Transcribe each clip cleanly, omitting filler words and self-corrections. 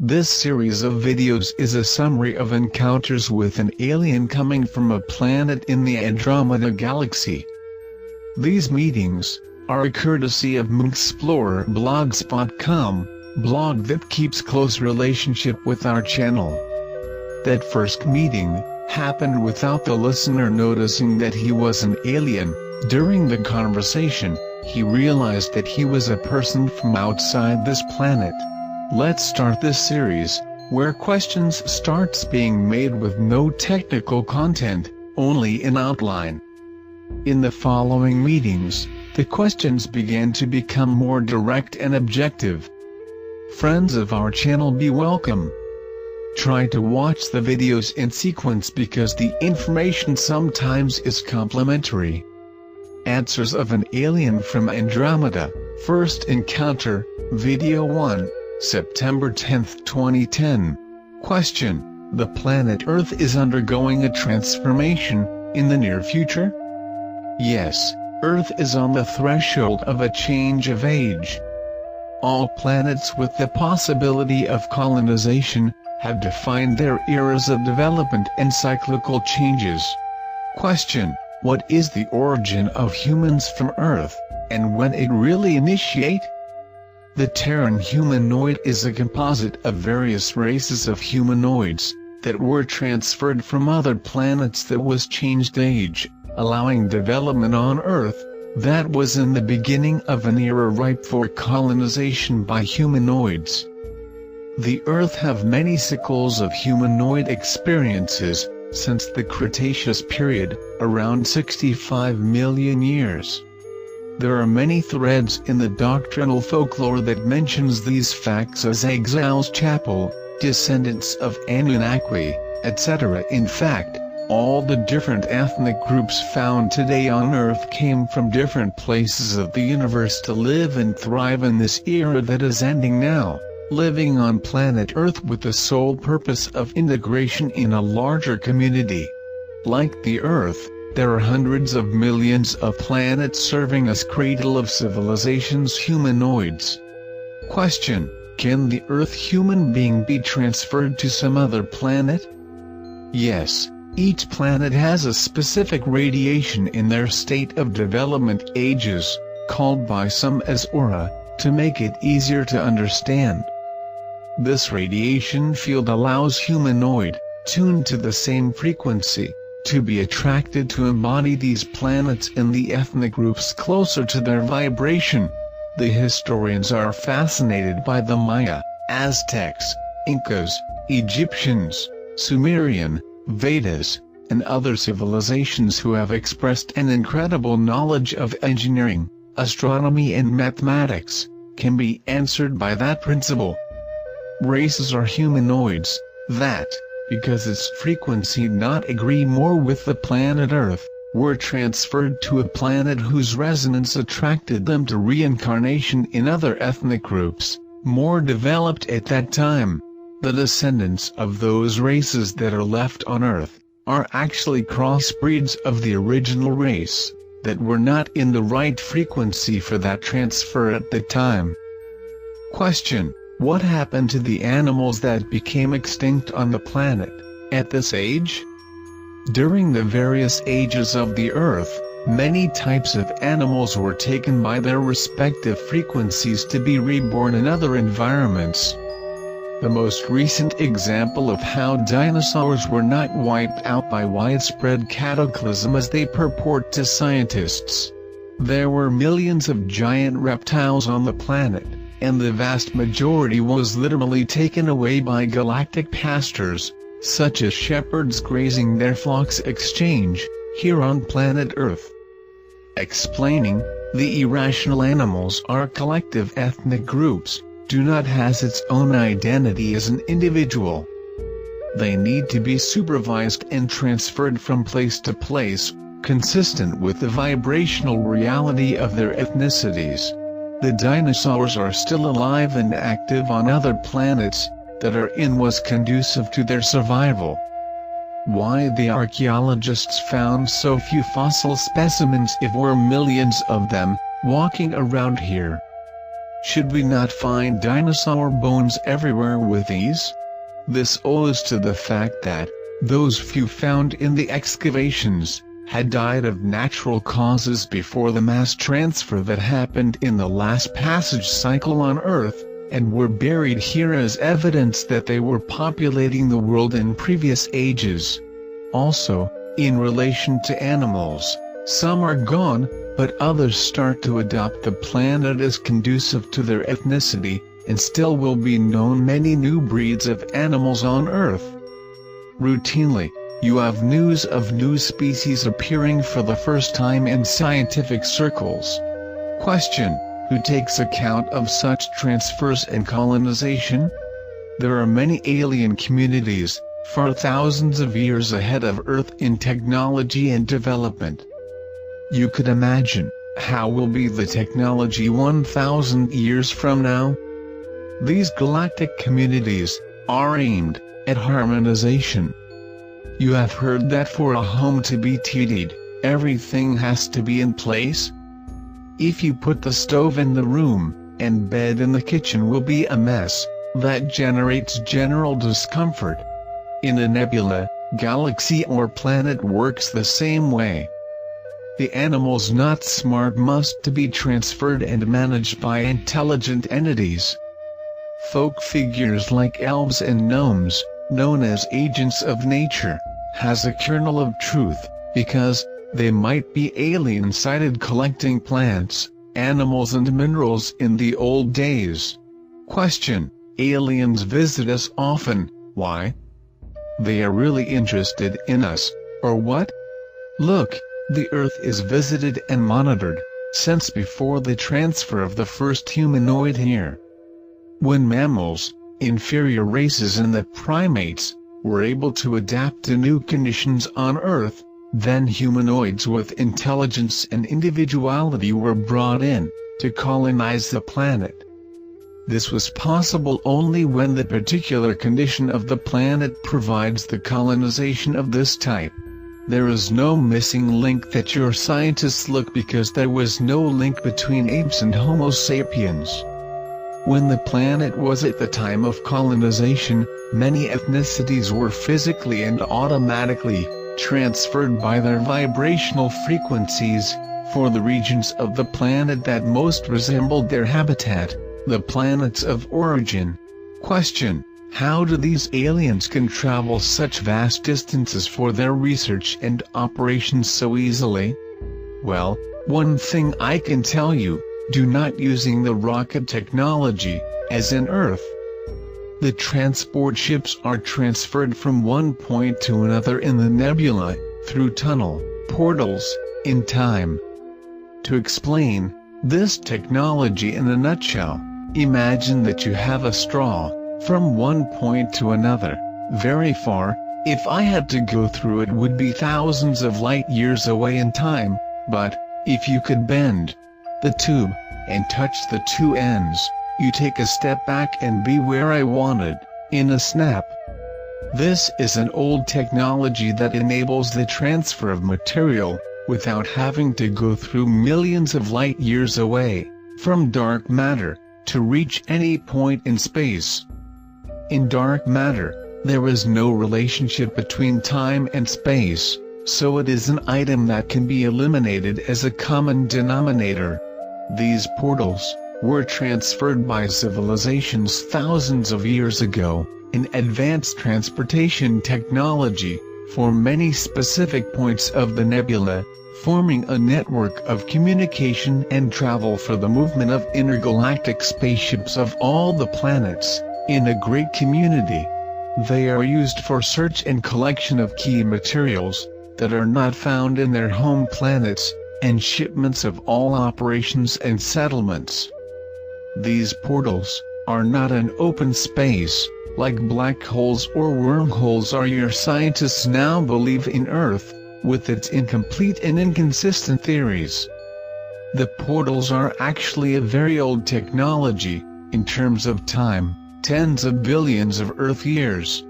This series of videos is a summary of encounters with an alien coming from a planet in the Andromeda galaxy. These meetings are a courtesy of mxplorer.blogspot.com, blog that keeps close relationship with our channel. That first meeting happened without the listener noticing that he was an alien. During the conversation, he realized that he was a person from outside this planet. Let's start this series, where questions starts being made with no technical content, only in outline. In the following meetings, the questions began to become more direct and objective. Friends of our channel, be welcome. Try to watch the videos in sequence because the information sometimes is complementary. Answers of an alien from Andromeda, First Encounter, Video 1. September 10, 2010. Question: the planet Earth is undergoing a transformation in the near future? Yes, Earth is on the threshold of a change of age. All planets with the possibility of colonization have defined their eras of development and cyclical changes. Question: what is the origin of humans from Earth, and when it really initiate? The Terran humanoid is a composite of various races of humanoids that were transferred from other planets that was changed age, allowing development on Earth. That was in the beginning of an era ripe for colonization by humanoids. The Earth have many cycles of humanoid experiences since the Cretaceous period, around 65 million years. There are many threads in the doctrinal folklore that mentions these facts as exiles chapel, descendants of Anunnaki, etc. In fact, all the different ethnic groups found today on Earth came from different places of the universe to live and thrive in this era that is ending now, living on planet Earth with the sole purpose of integration in a larger community. Like the Earth, there are hundreds of millions of planets serving as cradle of civilizations humanoids. Question: can the Earth human being be transferred to some other planet? Yes, each planet has a specific radiation in their state of development ages, called by some as aura, to make it easier to understand. This radiation field allows humanoid, tuned to the same frequency, to be attracted to embody these planets in the ethnic groups closer to their vibration. The historians are fascinated by the Maya, Aztecs, Incas, Egyptians, Sumerian, Vedas, and other civilizations who have expressed an incredible knowledge of engineering, astronomy and mathematics, can be answered by that principle. Races are humanoids, that, because its frequency not agree more with the planet Earth, were transferred to a planet whose resonance attracted them to reincarnation in other ethnic groups, more developed at that time. The descendants of those races that are left on Earth, are actually crossbreeds of the original race, that were not in the right frequency for that transfer at the time. Question: what happened to the animals that became extinct on the planet, at this age? During the various ages of the Earth, many types of animals were taken by their respective frequencies to be reborn in other environments. The most recent example of how dinosaurs were not wiped out by widespread cataclysm as they purport to scientists. There were millions of giant reptiles on the planet, and the vast majority was literally taken away by galactic pastors, such as shepherds grazing their flocks exchange, here on planet Earth. Explaining, the irrational animals are collective ethnic groups, do not has its own identity as an individual. They need to be supervised and transferred from place to place, consistent with the vibrational reality of their ethnicities. The dinosaurs are still alive and active on other planets, that are in was conducive to their survival. Why the archaeologists found so few fossil specimens if there were millions of them, walking around here? should we not find dinosaur bones everywhere with ease? This owes to the fact that those few found in the excavations had died of natural causes before the mass transfer that happened in the last passage cycle on Earth, and were buried here as evidence that they were populating the world in previous ages. Also, in relation to animals, some are gone, but others start to adopt the planet as conducive to their ethnicity, and still will be known many new breeds of animals on Earth. Routinely, you have news of new species appearing for the first time in scientific circles. Question: who takes account of such transfers and colonization? There are many alien communities, far thousands of years ahead of Earth in technology and development. You could imagine, how will be the technology 1,000 years from now? These galactic communities are aimed at harmonization. You have heard that for a home to be tidied, everything has to be in place? If you put the stove in the room, and bed in the kitchen will be a mess, that generates general discomfort. In a nebula, galaxy or planet works the same way. The animals not smart must be transferred and managed by intelligent entities. Folk figures like elves and gnomes, known as agents of nature, has a kernel of truth, because they might be alien-sighted collecting plants, animals and minerals in the old days. Question: aliens visit us often, why? They are really interested in us, or what? Look, the Earth is visited and monitored, since before the transfer of the first humanoid here. When mammals, inferior races and the primates, were able to adapt to new conditions on Earth, then humanoids with intelligence and individuality were brought in, to colonize the planet. This was possible only when the particular condition of the planet provides the colonization of this type. There is no missing link that your scientists look because there was no link between apes and Homo sapiens. When the planet was at the time of colonization, many ethnicities were physically and automatically transferred by their vibrational frequencies, for the regions of the planet that most resembled their habitat, the planets of origin. Question: how do these aliens can travel such vast distances for their research and operations so easily? Well, one thing I can tell you, do not using the rocket technology, as in Earth. The transport ships are transferred from one point to another in the nebula, through tunnel portals, in time. To explain this technology in a nutshell, imagine that you have a straw, from one point to another, very far. If I had to go through it would be thousands of light years away in time, but if you could bend the tube and touch the two ends, you take a step back and be where I wanted, in a snap. This is an old technology that enables the transfer of material, without having to go through millions of light years away, from dark matter, to reach any point in space. In dark matter, there is no relationship between time and space, so it is an item that can be eliminated as a common denominator. These portals were transferred by civilizations thousands of years ago, in advanced transportation technology, for many specific points of the nebula, forming a network of communication and travel for the movement of intergalactic spaceships of all the planets, in a great community. They are used for search and collection of key materials, that are not found in their home planets, and shipments of all operations and settlements. These portals are not an open space, like black holes or wormholes are your scientists now believe in Earth, with its incomplete and inconsistent theories. The portals are actually a very old technology, in terms of time, tens of billions of Earth years.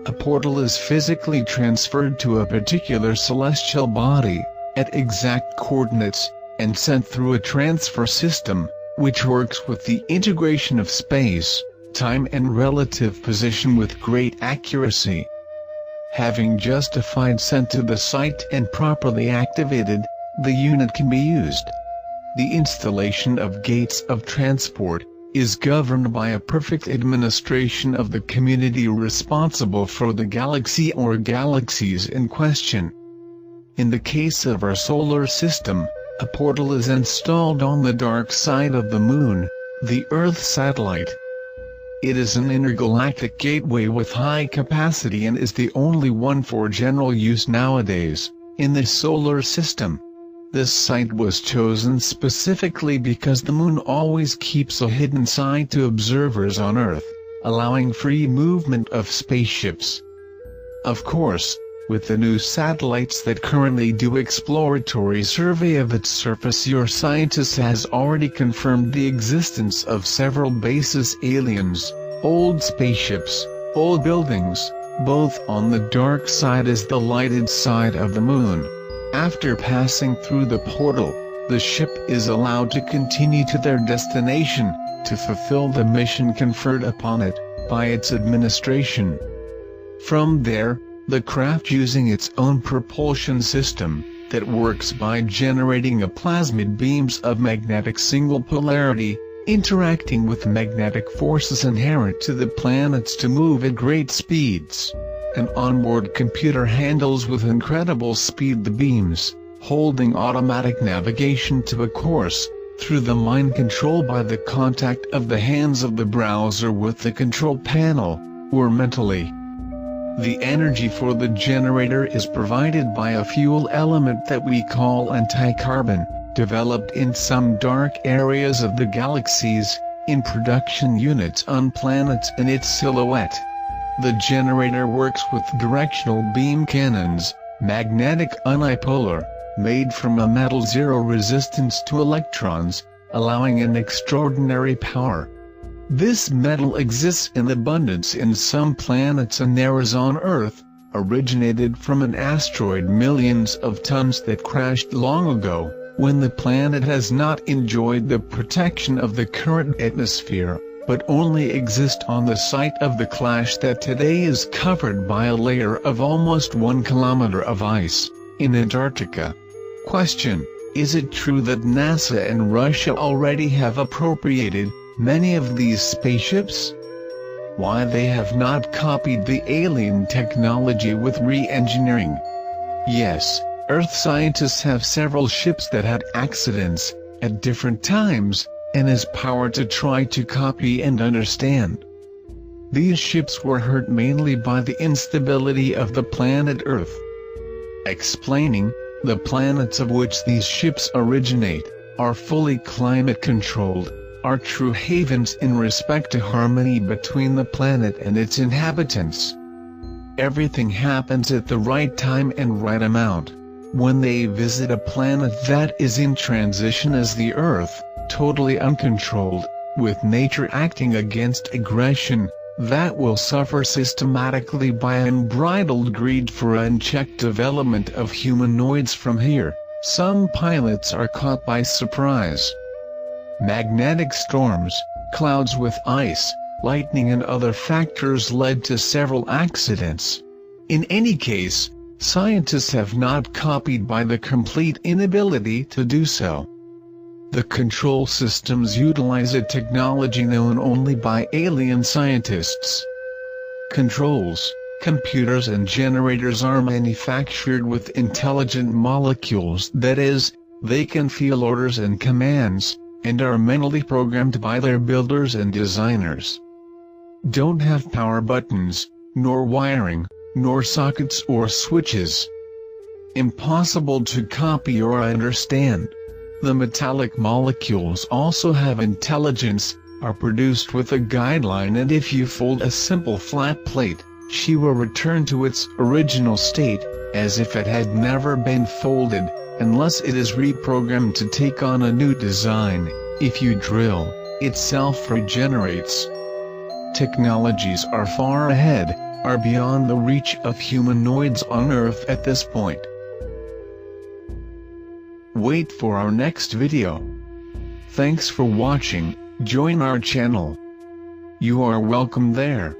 A portal is physically transferred to a particular celestial body, at exact coordinates, and sent through a transfer system, which works with the integration of space, time and relative position with great accuracy. Having justified sent to the site and properly activated, the unit can be used. The installation of gates of transport is governed by a perfect administration of the community responsible for the galaxy or galaxies in question. In the case of our solar system, a portal is installed on the dark side of the Moon, the Earth satellite. It is an intergalactic gateway with high capacity and is the only one for general use nowadays, in the solar system. This site was chosen specifically because the Moon always keeps a hidden side to observers on Earth, allowing free movement of spaceships. Of course, with the new satellites that currently do exploratory survey of its surface, your scientist has already confirmed the existence of several bases, aliens, old spaceships, old buildings, both on the dark side as the lighted side of the Moon. After passing through the portal, the ship is allowed to continue to their destination, to fulfill the mission conferred upon it by its administration. From there, the craft, using its own propulsion system, that works by generating a plasmid beams of magnetic single polarity, interacting with magnetic forces inherent to the planets to move at great speeds. An onboard computer handles with incredible speed the beams, holding automatic navigation to a course, through the mind control by the contact of the hands of the browser with the control panel, or mentally. The energy for the generator is provided by a fuel element that we call anti-carbon, developed in some dark areas of the galaxies, in production units on planets in its silhouette. The generator works with directional beam cannons, magnetic unipolar, made from a metal zero resistance to electrons, allowing an extraordinary power. This metal exists in abundance in some planets, and there is on Earth, originated from an asteroid millions of tons that crashed long ago, when the planet has not enjoyed the protection of the current atmosphere, but only exist on the site of the clash that today is covered by a layer of almost 1 kilometer of ice, in Antarctica. Question: is it true that NASA and Russia already have appropriated many of these spaceships? Why they have not copied the alien technology with re-engineering? Yes, Earth scientists have several ships that had accidents, at different times, and is powered to try to copy and understand. These ships were hurt mainly by the instability of the planet Earth. Explaining, the planets of which these ships originate, are fully climate-controlled, are true havens in respect to harmony between the planet and its inhabitants. Everything happens at the right time and right amount. When they visit a planet that is in transition as the Earth, totally uncontrolled, with nature acting against aggression, that will suffer systematically by unbridled greed for unchecked development of humanoids from here. Some pilots are caught by surprise. Magnetic storms, clouds with ice, lightning and other factors led to several accidents. In any case, scientists have not copied by the complete inability to do so. The control systems utilize a technology known only by alien scientists. Controls, computers and generators are manufactured with intelligent molecules, that is, they can feel orders and commands, and are mentally programmed by their builders and designers. Don't have power buttons, nor wiring, nor sockets or switches. Impossible to copy or understand. The metallic molecules also have intelligence, are produced with a guideline, and if you fold a simple flat plate, she will return to its original state, as if it had never been folded, unless it is reprogrammed to take on a new design. If you drill, it self-regenerates. Technologies are far ahead, are beyond the reach of humanoids on Earth at this point. Wait for our next video. Thanks for watching. Join our channel. You are welcome there.